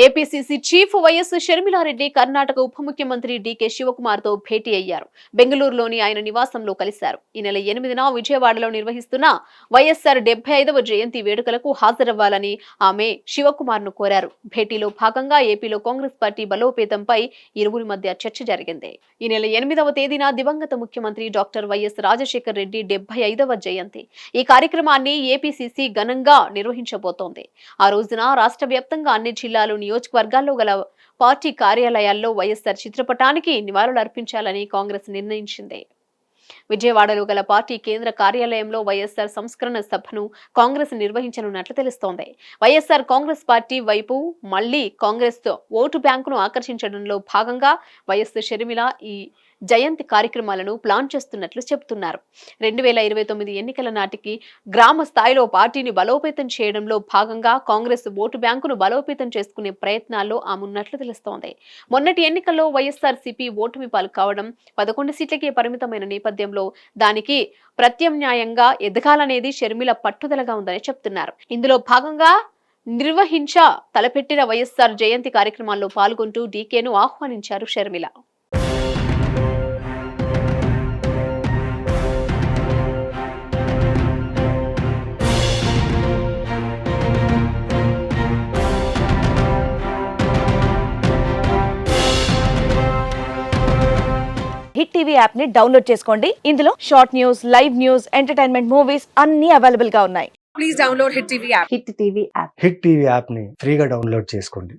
APCC chief YS Sharmila Reddy Karnataka ఉప ముఖ్యమంత్రి DK Shivakumar తో భేటీ అయ్యారు. బెంగళూరులోని ఆయన నివాసంలో కలిశారు. ఈ నెల 8న విజయవాడలో నిర్వహిస్తున్న వైఎస్ఆర్ 75వ జయంతి వేడుకలకు హాజరవ్వాలని ఆమె శివకుమార్ ను కోరారు. భేటీలో భాగంగా ఏపీలో కాంగ్రెస్ పార్టీ బలోపేతంపై ఇరువురి మధ్య చర్చ జరిగింది. ఈ నెల 8వ తేదీన దివంగత ముఖ్యమంత్రి డాక్టర్ వైఎస్ రాజశేఖర్ రెడ్డి 75వ జయంతి. ఈ కార్యక్రమాన్ని ఏపీసీసీ ఘనంగా నిర్వహించబోతోంది. ఆ రోజున రాష్ట్ర వ్యాప్తంగా అన్ని జిల్లాలు నియోజకవర్గాల్లో గల పార్టీ కార్యాలయాల్లో వైఎస్ఆర్ చిత్రపటానికి నివాళులర్పించాలని కాంగ్రెస్ నిర్ణయించింది. విజయవాడలో గల పార్టీ కేంద్ర కార్యాలయంలో వైఎస్ఆర్ సంస్కరణ సభను కాంగ్రెస్ నిర్వహించనున్నట్లు తెలుస్తోంది. వైఎస్ఆర్ కాంగ్రెస్ పార్టీ వైపు మళ్లీ కాంగ్రెస్ ఓటు బ్యాంకును ఆకర్షించడంలో భాగంగా వైఎస్ షర్మిల ఈ జయంతి కార్యక్రమాలను ప్లాన్ చేస్తున్నట్లు చెబుతున్నారు. 2029 ఎన్నికల నాటికి గ్రామ స్థాయిలో పార్టీని బలోపేతం చేయడంలో భాగంగా కాంగ్రెస్ ఓటు బ్యాంకును బలోపేతం చేసుకునే ప్రయత్నాల్లో ఆమున్నట్లు తెలుస్తోంది. మొన్నటి ఎన్నికల్లో వైఎస్ఆర్సీపీ ఓటమి పాలు కావడం 11 సీట్లకే పరిమితమైన నేపథ్యంలో దానికి ప్రత్యామ్నాయంగా ఎదగాలనేది షర్మిల పట్టుదలగా ఉందని చెప్తున్నారు. ఇందులో భాగంగా తలపెట్టిన వైఎస్ఆర్ జయంతి కార్యక్రమాల్లో పాల్గొంటూ డీకేను ఆహ్వానించారు షర్మిల. హిట్ టీవీ యాప్ ని డౌన్లోడ్ చేసుకోండి. ఇందులో short news, live news, entertainment movies అన్ని అవైలబుల్ గా ఉన్నాయి. Please download Hit TV app. Hit TV app hit TV app ని ఫ్రీగా డౌన్లోడ్ చేసుకోండి.